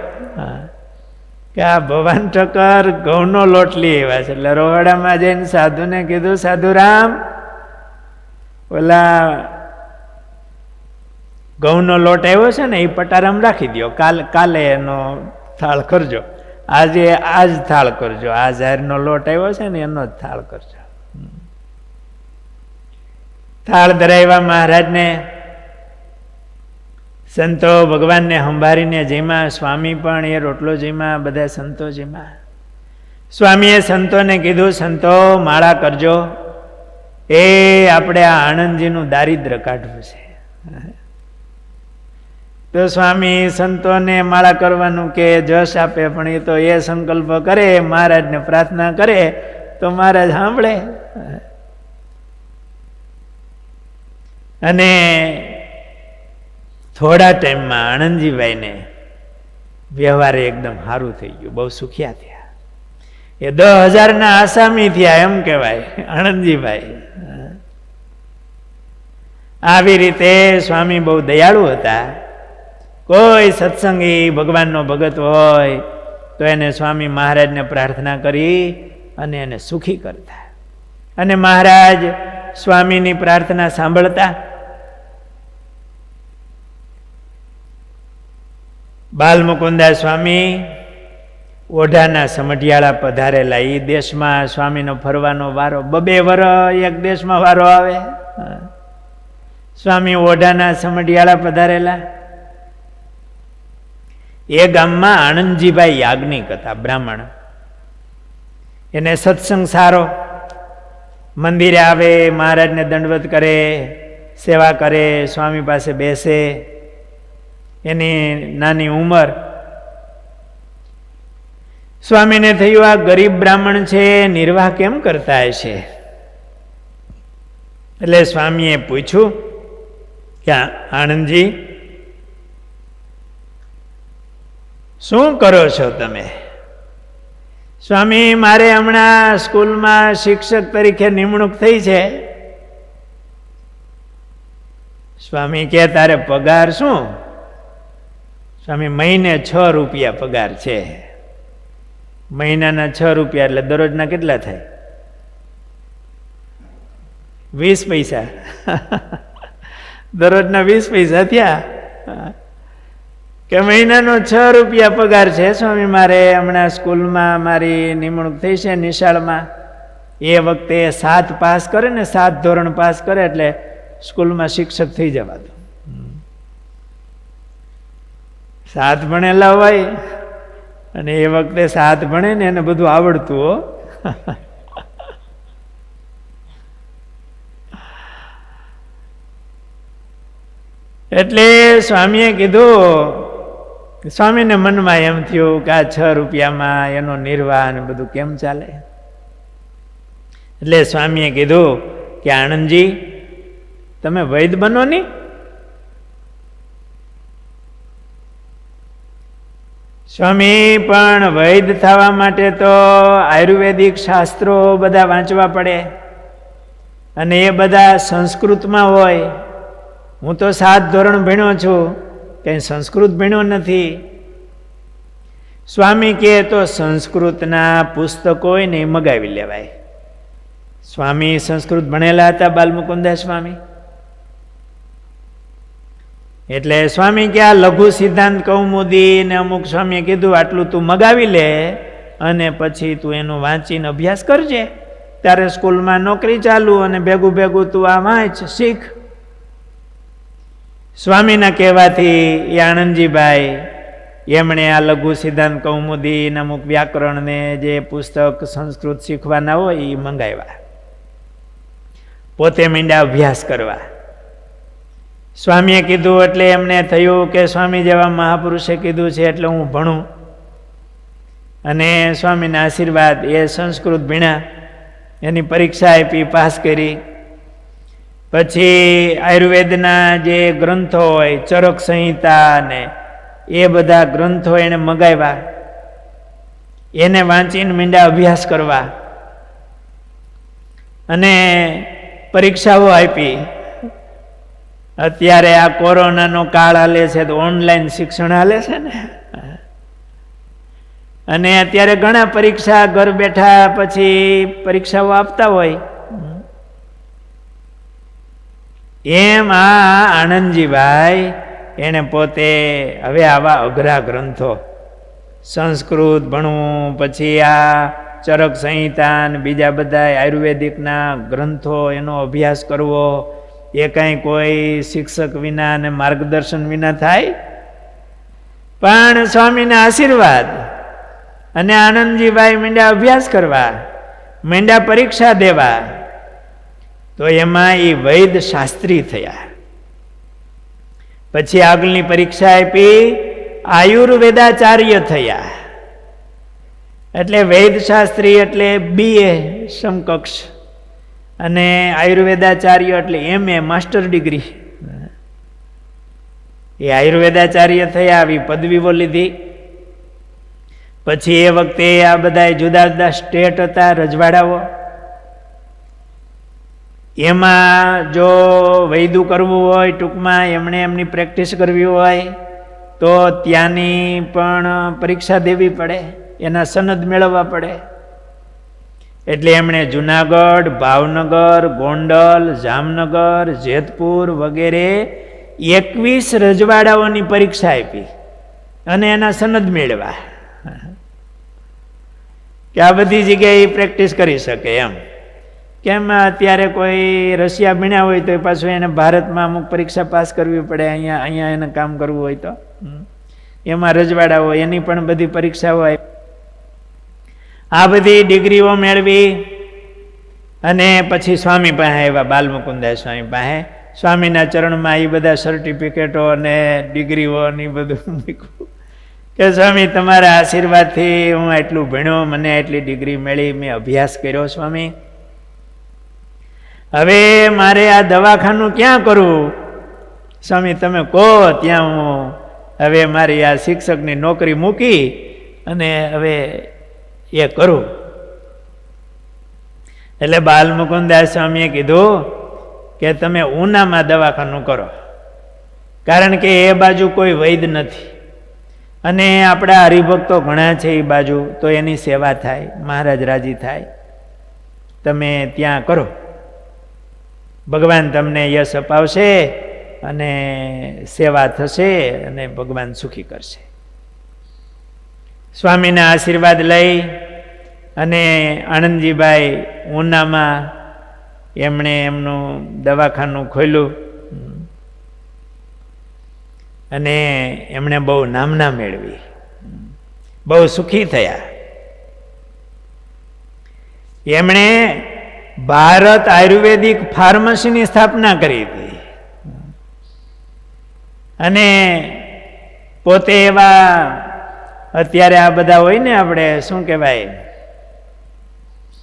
કે આ ભવાન ઠક્કર ઘઉંનો લોટ લઈ આવ્યા છે. એટલે રોવાડામાં જઈને સાધુને કીધું, સાધુરામ ઓલા ઘઉંનો લોટ આવ્યો છે ને એ પટારામ રાખી દો, કાલે એનો થાળ કરજો, આજે આજ થાળ કરજો, આ ઝારનો લોટ આવ્યો છે ને એનો જ થાળ કરજો. થાળ ધરાવ્યા મહારાજને. સંતો ભગવાનને સંભાળીને જેમાં, સ્વામી પણ એ રોટલો જેમાં, બધા સંતો જેમાં. સ્વામીએ સંતોને કીધું, સંતો માળા કરજો, એ આપણે આ આણંદજીનું દારિદ્ર કાઢવું છે. તો સ્વામી સંતોને માળા કરવાનું કે જશ આપે, પણ એ તો એ સંકલ્પ કરે, મહારાજને પ્રાર્થના કરે તો મહારાજ સાંભળે. અને થોડા ટાઈમમાં આણંદજીભાઈને વ્યવહારે એકદમ સારું થઈ ગયું, બહુ સુખિયા થયા. એ 10,000 આસામી થયા એમ કહેવાય આણંદજીભાઈ. આવી રીતે સ્વામી બહુ દયાળુ હતા. કોઈ સત્સંગી ભગવાનનો ભગત હોય તો એને સ્વામી મહારાજને પ્રાર્થના કરી અને એને સુખી કરતા. અને મહારાજ સ્વામીની પ્રાર્થના સાંભળતા. બાલમુકુંદા સ્વામી ઓઢાના સમઢિયાળા પધારેલા. એ દેશમાં સ્વામીનો ફરવાનો વારો, 2 વર્ષ એક દેશમાં વારો આવે. સ્વામી ઓઢાના સમઢિયાળા પધારેલા. એ ગામમાં આનંદજીભાઈ યાજ્ઞિક હતા, બ્રાહ્મણ. એને સત્સંગ સારો, મંદિરે આવે, મહારાજને દંડવત કરે, સેવા કરે, સ્વામી પાસે બેસે. એની નાની ઉંમર. સ્વામીને થયું આ ગરીબ બ્રાહ્મણ છે, નિર્વાહ કેમ કરતા હશે? એટલે સ્વામીએ પૂછ્યું કે આનંદજી શું કરો છો તમે? સ્વામી મારે હમણાં સ્કૂલમાં શિક્ષક તરીકે નિમણૂક થઈ છે. સ્વામી કે તારે પગાર શું? સ્વામી મહિને 6 રૂપિયા પગાર છે. મહિનાના 6 રૂપિયા એટલે દરરોજના કેટલા થાય? 20 પૈસા. દરરોજના 20 પૈસા થયા. કે મહિનાનો 6 રૂપિયા પગાર છે સ્વામી મારે. હમણાં સ્કૂલમાં મારી નિમણૂક થઈ છે નિશાળમાં. એ વખતે 7 પાસ કરે ને, 7 ધોરણ પાસ કરે એટલે સ્કૂલમાં શિક્ષક થઈ જવાતું. 7 ભણેલા હોય અને એ વખતે 7 ભણે ને એને બધું આવડતું હો. એટલે સ્વામીએ કીધું, સ્વામીને મનમાં એમ થયું કે આ 6 રૂપિયામાં એનો નિર્વાહ ને બધું કેમ ચાલે? એટલે સ્વામીએ કીધું કે આનંદજી તમે વૈદ બનો ની. સ્વામી પણ વૈદ થવા માટે તો આયુર્વેદિક શાસ્ત્રો બધા વાંચવા પડે અને એ બધા સંસ્કૃતમાં હોય. હું તો 7 ધોરણ ભણ્યો છું, કંઈ સંસ્કૃત ભણ્યો નથી. સ્વામી કહે તો સંસ્કૃતના પુસ્તકો હોય ને એ મગાવી લેવાય. સ્વામી સંસ્કૃત ભણેલા હતા, બાલમુકુંદા સ્વામી. એટલે સ્વામી કે આ લઘુ સિદ્ધાંત કૌમુદી ને અમુક સ્વામીએ કીધું આટલું તું મગાવી લે અને પછી તું એનું વાંચીને અભ્યાસ કરજે, ત્યારે સ્કૂલમાં નોકરી ચાલુ અને ભેગું ભેગું તું આ વાંચ, શીખ. સ્વામીના કહેવાથી એ આનંદજીભાઈ એમણે આ લઘુ સિદ્ધાંત કૌમુદી ને અમુક વ્યાકરણને જે પુસ્તક સંસ્કૃત શીખવાના હોય એ મંગાવ્યા. પોતે માંડ્યા અભ્યાસ કરવા. સ્વામીએ કીધું એટલે એમને થયું કે સ્વામી જેવા મહાપુરુષે કીધું છે એટલે હું ભણું. અને સ્વામીના આશીર્વાદ એ સંસ્કૃત ભણ્યા, એની પરીક્ષા આપી, પાસ કરી. પછી આયુર્વેદના જે ગ્રંથો હોય, ચરક સંહિતા ને એ બધા ગ્રંથો એને મગાવ્યા, એને વાંચીને મીંડા અભ્યાસ કરવા અને પરીક્ષાઓ આપી. અત્યારે આ કોરોનાનો કાળ હાલે છે તો ઓનલાઈન શિક્ષણ હાલે છે ને, અને અત્યારે ઘણા પરીક્ષા ઘર બેઠા પછી પરીક્ષાઓ આપતા હોય. એમ આ આનંદજીભાઈ એને પોતે હવે આવા અઘરા ગ્રંથો, સંસ્કૃત ભણવું, પછી આ ચરક સંહિતા ને બીજા બધા આયુર્વેદિકના ગ્રંથો એનો અભ્યાસ કરવો, એ કાંઈ કોઈ શિક્ષક વિના અને માર્ગદર્શન વિના થાય? પણ સ્વામીના આશીર્વાદ અને આનંદજીભાઈ મીંડા અભ્યાસ કરવા, મીંડા પરીક્ષા દેવા, તો એમાં એ વૈદ શાસ્ત્રી થયા. પછી આગળની પરીક્ષા આપી, આયુર્વેદાચાર્ય થયા. એટલે વૈદશાસ્ત્રી એટલે BA સમકક્ષ, અને આયુર્વેદાચાર્ય એટલે MA માસ્ટર ડિગ્રી. એ આયુર્વેદાચાર્ય થયા, આવી પદવીઓ લીધી. પછી એ વખતે આ બધા જુદા જુદા સ્ટેટ હતા, રજવાડાઓ. એમાં જો વૈદું કરવું હોય, ટૂંકમાં એમણે એમની પ્રેક્ટિસ કરવી હોય તો ત્યાંની પણ પરીક્ષા દેવી પડે, એના સનદ મેળવવા પડે. એટલે એમણે જુનાગઢ, ભાવનગર, ગોંડલ, જામનગર, જેતપુર વગેરે 21 રજવાડાઓની પરીક્ષા આપી અને એના સનદ મેળવ્યા કે આ બધી જગ્યાએ પ્રેક્ટિસ કરી શકે એમ. કેમ અત્યારે કોઈ રશિયા ભણ્યા હોય તો પાછું એને ભારતમાં અમુક પરીક્ષા પાસ કરવી પડે, અહીંયા એને કામ કરવું હોય તો એમાં રજવાડાઓ એની પણ બધી પરીક્ષાઓ આવી. આ બધી ડિગ્રીઓ મેળવી અને પછી સ્વામી પાસે આવ્યા, બાલમુકુદાસ સ્વામી પાસે. સ્વામીના ચરણમાં એ બધા સર્ટિફિકેટો અને ડિગ્રીઓ ને બધું મૂક્યું કે સ્વામી તમારા આશીર્વાદથી હું એટલું ભણ્યો, મને એટલી ડિગ્રી મળી, મેં અભ્યાસ કર્યો સ્વામી. હવે મારે આ દવાખાનું ક્યાં કરવું? સ્વામી તમે કહો ત્યાં હું હવે મારી આ શિક્ષકની નોકરી મૂકી અને હવે એ કરું. એટલે બાલમુકુદાસ સ્વામીએ કીધું કે તમે ઉનામાં દવાખાનું કરો, કારણ કે એ બાજુ કોઈ વૈદ નથી અને આપણા હરિભક્તો ઘણા છે એ બાજુ, તો એની સેવા થાય, મહારાજ રાજી થાય. તમે ત્યાં કરો, ભગવાન તમને યશ અપાવશે અને સેવા થશે અને ભગવાન સુખી કરશે. સ્વામીના આશીર્વાદ લઈ અને આનંદજીભાઈ ઉનામાં એમણે એમનું દવાખાનું ખોલ્યું અને એમણે બહુ નામના મેળવી, બહુ સુખી થયા. એમણે ભારત આયુર્વેદિક ફાર્મસીની સ્થાપના કરી હતી અને પોતે એવા અત્યારે આ બધા હોય ને, આપણે શું કહેવાય,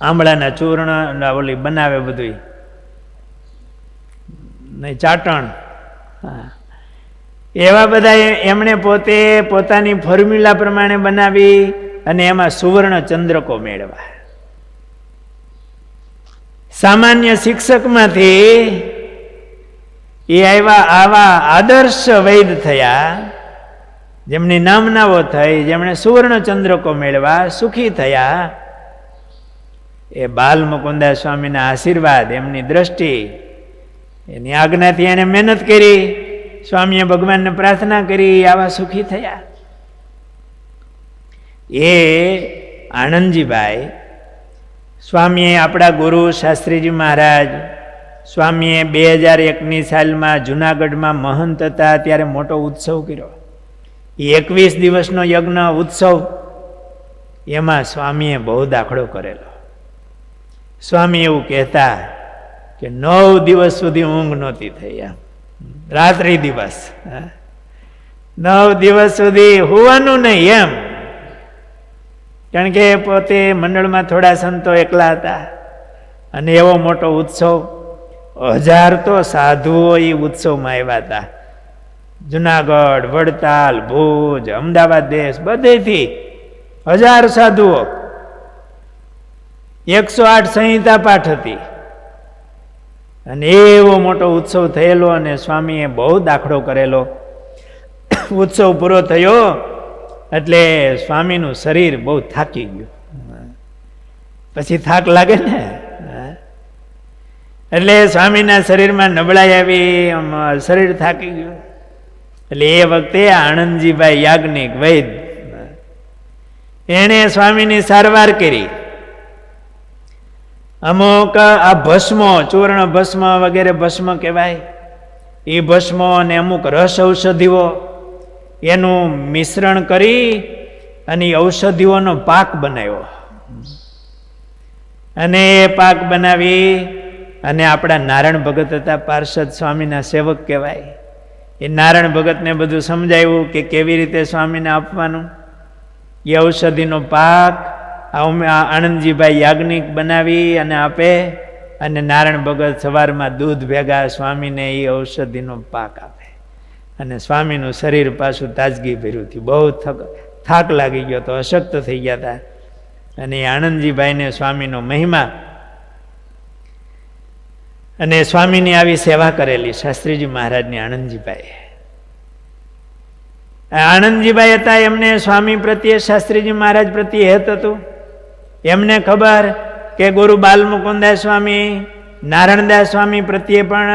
આમળાના ચૂર્ણ ઓલી બનાવે બધું નહીં, ચાટણ, એવા બધા એમણે પોતે પોતાની ફોર્મ્યુલા પ્રમાણે બનાવી અને એમાં સુવર્ણ ચંદ્રકો મેળવા. સામાન્ય શિક્ષકમાંથી એ આવા આદર્શ વૈદ થયા, જેમની નામનાઓ થઈ, જેમણે સુવર્ણ ચંદ્રકો મેળવા, સુખી થયા. એ બાલમુકુદાસ સ્વામીના આશીર્વાદ, એમની દ્રષ્ટિ, એની આજ્ઞાથી એને મહેનત કરી, સ્વામીએ ભગવાનને પ્રાર્થના કરી, આવા સુખી થયા. એ આનંદજીભાઈ સ્વામીએ, આપણા ગુરુ શાસ્ત્રીજી મહારાજ સ્વામીએ 2001ની સાલમાં જુનાગઢમાં મહંત હતા ત્યારે મોટો ઉત્સવ કર્યો. 21 દિવસનો યજ્ઞ ઉત્સવ, એમાં સ્વામીએ બહુ દાખલો કરેલો. સ્વામી એવું કહેતા કે 9 દિવસ સુધી ઊંઘ નહોતી થઈ. રાત્રિ દિવસ, 9 દિવસ સુધી હોવાનું નહીં એમ. કારણ કે પોતે મંડળમાં થોડા સંતો એકલા હતા અને એવો મોટો ઉત્સવ, 1000 તો સાધુઓ એ ઉત્સવમાં આવ્યા હતા. જુનાગઢ, વડતાલ, ભુજ, અમદાવાદ દેશ બધેથી 1000 સાધુઓ. 108 સંહિતા પાઠ હતી અને એવો મોટો ઉત્સવ થયેલો અને સ્વામીએ બહુ દાખલો કરેલો. ઉત્સવ પૂરો થયો એટલે સ્વામીનું શરીર બહુ થાકી ગયું. પછી થાક લાગે ને, એટલે સ્વામીના શરીરમાં નબળાઈ આવી, શરીર થાકી ગયું. એટલે એ વખતે આનંદજીભાઈ યાજ્ઞિક વૈદ એણે સ્વામીની સારવાર કરી. અમુક આ ભસ્મો, ચૂર્ણ ભસ્મ વગેરે ભસ્મ કહેવાય, એ ભસ્મો અને અમુક રસ ઔષધિઓ એનું મિશ્રણ કરી અને ઔષધિઓનો પાક બનાવ્યો. અને એ પાક બનાવી અને આપણા નારાયણ ભગત હતા, પાર્ષદ સ્વામીના સેવક કહેવાય, એ નારાયણ ભગતને બધું સમજાવ્યું કે કેવી રીતે સ્વામીને આપવાનું. એ ઔષધિનો પાક આનંદજીભાઈ યાજ્ઞિક બનાવી અને આપે અને નારાયણ ભગત સવારમાં દૂધ ભેગા સ્વામીને એ ઔષધિનો પાક આપે અને સ્વામીનું શરીર પાછું તાજગી ભર્યું થયું. બહુ થાક લાગી ગયો તો, અશક્ત થઈ ગયા હતા. અને આનંદજીભાઈને સ્વામીનો મહિમા અને સ્વામીની આવી સેવા કરેલી શાસ્ત્રીજી મહારાજની આનંદજીભાઈ. આનંદજીભાઈ હતા, એમને સ્વામી પ્રત્યે, શાસ્ત્રીજી મહારાજ પ્રત્યે હેત હતું. એમને ખબર કે ગુરુ બાલમુકુદાસ સ્વામી, નારાયણદાસ સ્વામી પ્રત્યે પણ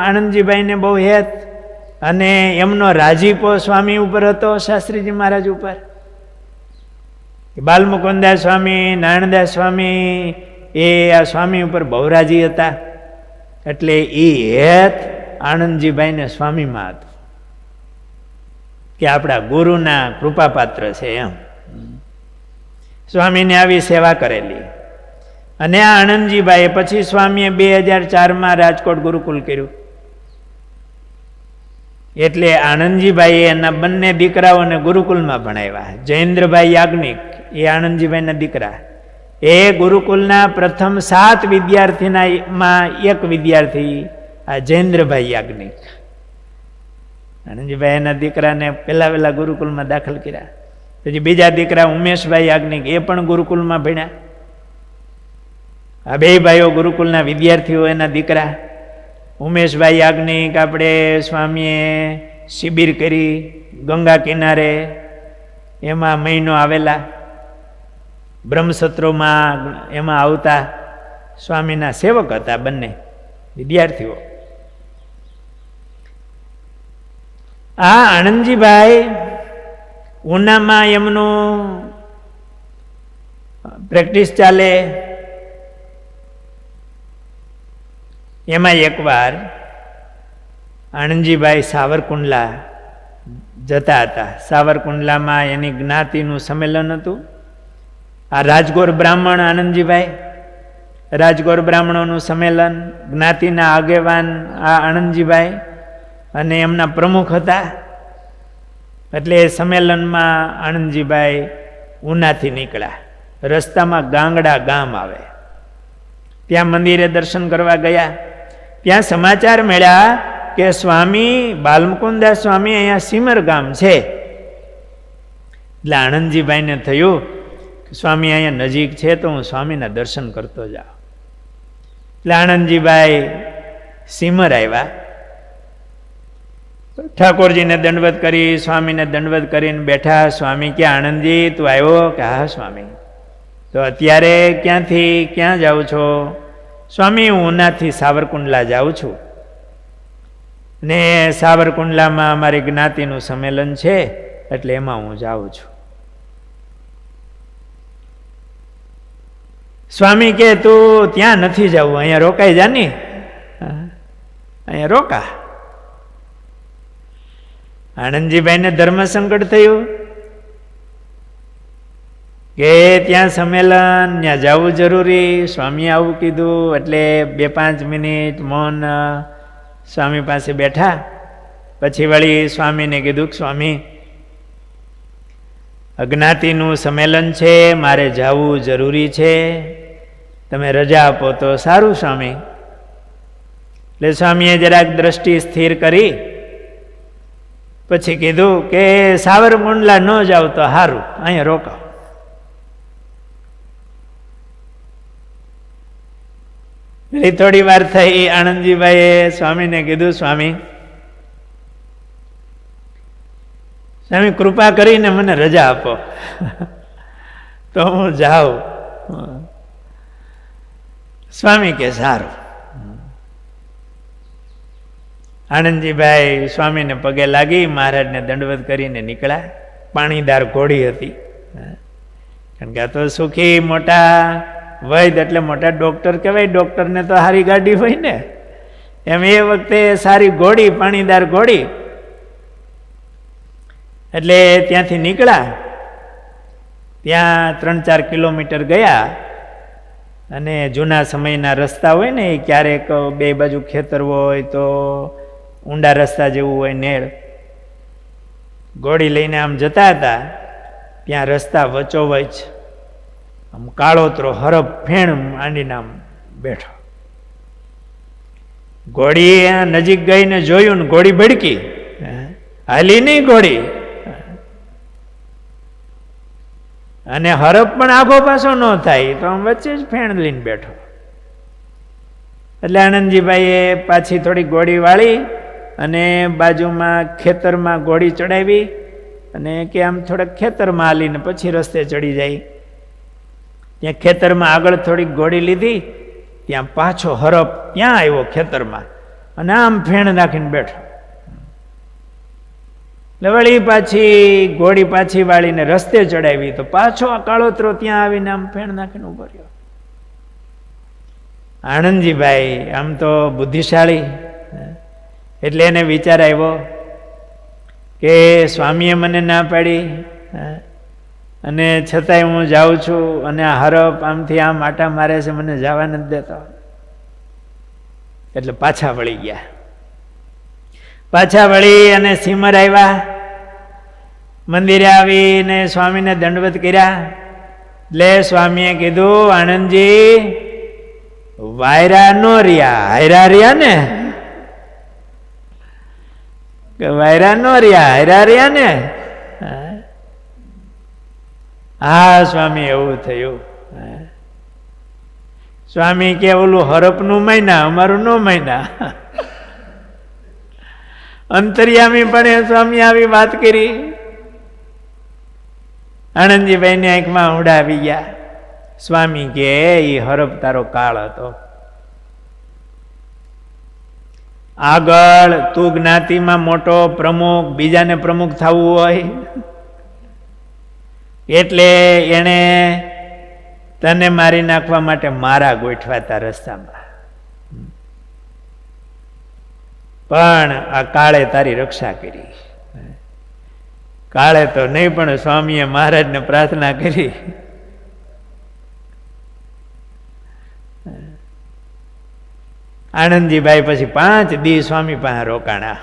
આનંદજીભાઈને બહુ હેત અને એમનો રાજીપો સ્વામી ઉપર હતો, શાસ્ત્રીજી મહારાજ ઉપર. બાલમુકુદાસ સ્વામી, નારાયણદાસ સ્વામી એ આ સ્વામી ઉપર બહુ રાજી હતા. એટલે એ હેત આનંદજીભાઈને સ્વામીમાં હતું કે આપણા ગુરુના કૃપાપાત્ર છે એમ. સ્વામીને આવી સેવા કરેલી. અને આ આનંદજીભાઈએ પછી સ્વામીએ 2004માં રાજકોટ ગુરુકુલ કર્યું. એટલે આનંદજીભાઈએ એના બંને દીકરાઓને ગુરુકુલમાં ભણાવ્યા. જયેન્દ્રભાઈ યાજ્ઞિક એ આનંદજીભાઈના દીકરા, એ ગુરુકુલના પ્રથમ 7 વિદ્યાર્થીમાં એક વિદ્યાર્થી આ જયેન્દ્રભાઈ યાજ્ઞિક. આનંદજીભાઈ એના દીકરાને પહેલા ગુરુકુલમાં દાખલ કર્યા. પછી બીજા દીકરા ઉમેશભાઈ યાજ્ઞિક એ પણ ગુરુકુલમાં ભણ્યા. આ બે ભાઈઓ ગુરુકુલના વિદ્યાર્થીઓ, એના દીકરા. ઉમેશભાઈ યાજ્ઞિક આપણે સ્વામીએ શિબિર કરી ગંગા કિનારે, એમાં મહિનો આવેલા. બ્રહ્મસત્રોમાં એમાં આવતા સ્વામીના સેવક હતા બંને વિદ્યાર્થીઓ. આ આનંદજીભાઈ ઉનામાં એમનું પ્રેક્ટિસ ચાલે. એમાં એકવાર આનંદજીભાઈ સાવરકુંડલા જતા હતા. સાવરકુંડલામાં એની જ્ઞાતિનું સંમેલન હતું. આ રાજગોર બ્રાહ્મણ આનંદજીભાઈ, રાજગોર બ્રાહ્મણોનું સંમેલન, જ્ઞાતિના આગેવાન આ આનંદજીભાઈ અને એમના પ્રમુખ હતા. એટલે એ સંમેલનમાં આનંદજીભાઈ ઉનાથી નીકળ્યા. રસ્તામાં ગાંગડા ગામ આવે, ત્યાં મંદિરે દર્શન કરવા ગયા. ત્યાં સમાચાર મળ્યા કે સ્વામી બાલમુકુદાસ સ્વામી અહીંયા સીમર ગામ છે. એટલે આનંદજીભાઈને થયું કે સ્વામી અહીંયા નજીક છે તો હું સ્વામીના દર્શન કરતો જાઉં. એટલે આનંદજીભાઈ સીમર આવ્યા. ઠાકોરજીને દંડવત કરી, સ્વામીને દંડવત કરીને બેઠા. સ્વામી કે આનંદજી તું આવ્યો? કે હા સ્વામી. તો અત્યારે ક્યાંથી ક્યાં જાઉં છો? સ્વામી હું ઉનાથી સાવરકુંડલા જાઉં છું ને સાવરકુંડલામાં અમારી જ્ઞાતિનું સંમેલન છે એટલે એમાં હું જાઉં છું. સ્વામી કે તું ત્યાં નથી જવું, અહીંયા રોકાઈ જાની, અહીંયા રોકા. આનંદજીભાઈને ધર્મ સંકટ થયું કે ત્યાં સંમેલન, ત્યાં જવું જરૂરી. સ્વામીએ આવું કીધું એટલે 2-5 મિનિટ મૌન સ્વામી પાસે બેઠા. પછી વળી સ્વામીને કીધું કે સ્વામી, અજ્ઞાતિનું સંમેલન છે, મારે જવું જરૂરી છે, તમે રજા આપો તો સારું સ્વામી. એટલે સ્વામીએ જરાક દ્રષ્ટિ સ્થિર કરી પછી કીધું કે સાવરકુંડલા ન જાવ તો સારું, અહીંયા રોકાવ. થોડી વાર થઈ, આનંદજીભાઈએ સ્વામીને કીધું, સ્વામી સ્વામી કૃપા કરીને મને રજા આપો તો હું જાઉં. સ્વામી કે સારું. આનંદજીભાઈ સ્વામીને પગે લાગી મહારાજને દંડવત કરીને નીકળ્યા. પાણીદાર ઘોડી હતી, કારણ કે આ તો સુખી મોટા વૈદ એટલે મોટા ડોક્ટર કહેવાય. ડોક્ટરને તો સારી ગાડી હોય ને, એમ એ વખતે સારી ઘોડી, પાણીદાર ઘોડી. એટલે ત્યાંથી નીકળ્યા. ત્યાં 3-4 કિલોમીટર ગયા અને જૂના સમયના રસ્તા હોય ને, એ ક્યારેક બે બાજુ ખેતર હોય તો ઊંડા રસ્તા જેવું હોય, નેળ. ઘોડી લઈને આમ જતા હતા, ત્યાં રસ્તા વચોવચ આમ કાળોતરો હરફ ફેણ માંડીને આમ બેઠો. ઘોડી નજીક ગઈને જોયું ને ઘોડી ભડકી, હાલી નહીં ઘોડી, અને હરફ પણ આખો પાછો ન થાય, તો આમ વચ્ચે જ ફેણ લઈને બેઠો. એટલે આનંદજીભાઈએ પાછી થોડી ઘોડી વાળી અને બાજુમાં ખેતરમાં ઘોડી ચડાવી અને કે આમ થોડાક ખેતરમાં હાલીને પછી રસ્તે ચડી જાય. ત્યાં ખેતરમાં આગળ થોડીક ઘોડી લીધી, ત્યાં પાછો હરફ ત્યાં આવ્યો ખેતરમાં અને આમ ફેણ નાખીને બેઠો. એટલે વળી પાછી ઘોડી પાછી વાળીને રસ્તે ચડાવી તો પાછો આ કાળોતરો ત્યાં આવીને આમ ફેણ નાખીને ઉભો રહ્યો. આનંદજીભાઈ આમ તો બુદ્ધિશાળી, એટલે એને વિચાર આવ્યો કે સ્વામીએ મને ના પાડી અને છતાંય હું જાઉં છું અને આ હરફ આમથી આમ આટા મારે છે, મને જવા નથી દેતો. એટલે પાછા વળી ગયા. પાછા વળી અને સિમર આવ્યા, મંદિરે આવીને સ્વામીને દંડવત કર્યા. એટલે સ્વામીએ કીધું, આનંદજી વાયરા નો રહ્યા, હાયરા રહ્યા ને, વાયરા નો રહ્યા, હાયરા રહ્યા ને. હા સ્વામી, એવું થયું. સ્વામી કે ઓલું હરપનું મહિના, અમારું નો મહિના. અંતર્યામી પણ સ્વામી આવી વાત કરી. આનંદજીભાઈ ની આંખમાં ઊંડા આવી ગયા. સ્વામી કે એ હરપ તારો કાળ હતો. આગળ તું જ્ઞાતિમાં મોટો પ્રમુખ, બીજાને પ્રમુખ થવું હોય એટલે એને તને મારી નાખવા માટે મારા ગોઠવાતા રસ્તામાં. પણ આ કાળે તારી રક્ષા કરી. કાળે તો નહીં, પણ સ્વામીએ મહારાજને પ્રાર્થના કરી. આનંદજીભાઈ પછી 5 દી સ્વામી પાસે રોકાણા.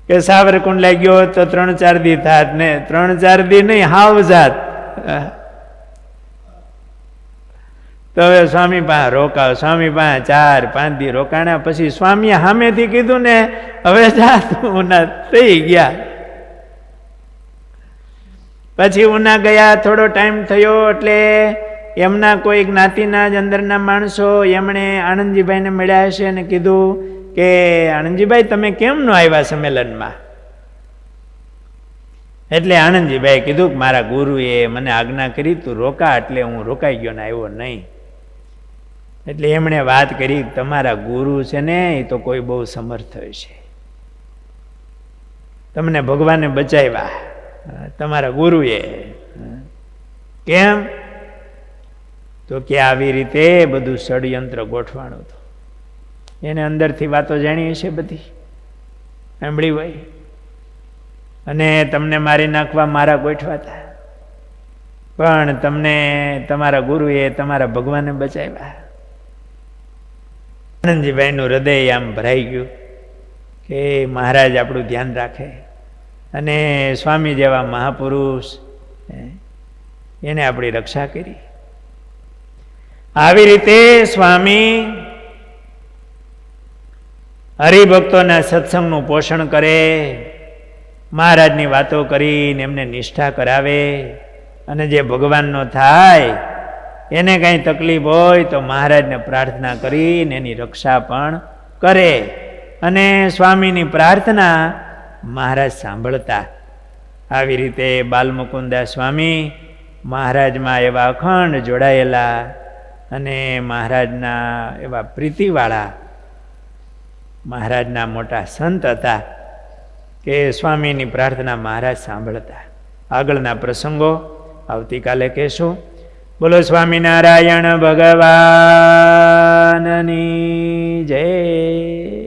કે સાવરકુંડલા ગયો તો 3-4 દી થાત ને, 3-4 દી નહીં, હાવ જાત. તો હવે સ્વામી પાસે રોકાવ. સ્વામી પાસે 4-5 દી રોકાણા. પછી સ્વામીએ સામેથી કીધું ને, હવે જા તું ઉના. થઈ ગયા. પછી ઉના ગયા. થોડો ટાઈમ થયો એટલે એમના કોઈ જ્ઞાતિના જ અંદરના માણસો એમણે આનંદજીભાઈને મળ્યા હશે અને કીધું કે આનંદજીભાઈ તમે કેમ ન આવ્યા સંમેલનમાં? એટલે આનંદજીભાઈ કીધું કે મારા ગુરુએ મને આજ્ઞા કરી તું રોકા, એટલે હું રોકાઈ ગયો ને આવ્યો નહીં. એટલે એમણે વાત કરી તમારા ગુરુ છે ને એ તો કોઈ બહુ સમર્થ હોય છે, તમને ભગવાને બચાવ્યા તમારા ગુરુએ. કેમ? તો કે આવી રીતે બધું ષડયંત્ર ગોઠવાણું હતું. એને અંદરથી વાતો જાણી હશે, બધી સાંભળી હોય, અને તમને મારી નાખવા મારા ગોઠવાતા, પણ તમને તમારા ગુરુએ તમારા ભગવાને બચાવ્યા. આનંદજીભાઈનું હૃદય આમ ભરાઈ ગયું એ મહારાજ આપણું ધ્યાન રાખે અને સ્વામી જેવા મહાપુરુષ એને આપણી રક્ષા કરી. આવી રીતે સ્વામી હરિભક્તોના સત્સંગનું પોષણ કરે, મહારાજની વાતો કરીને એમને નિષ્ઠા કરાવે, અને જે ભગવાનનો થાય એને કંઈ તકલીફ હોય તો મહારાજને પ્રાર્થના કરીને એની રક્ષા પણ કરે. અને સ્વામીની પ્રાર્થના મહારાજ સાંભળતા. આવી રીતે બાલમુકુંદાસ સ્વામી મહારાજમાં એવા અખંડ જોડાયેલા અને મહારાજના એવા પ્રીતિવાળા મહારાજના મોટા સંત હતા કે સ્વામીની પ્રાર્થના મહારાજ સાંભળતા. આગળના પ્રસંગો આવતીકાલે કહેશું. બોલો સ્વામિનારાયણ ભગવાનની જય.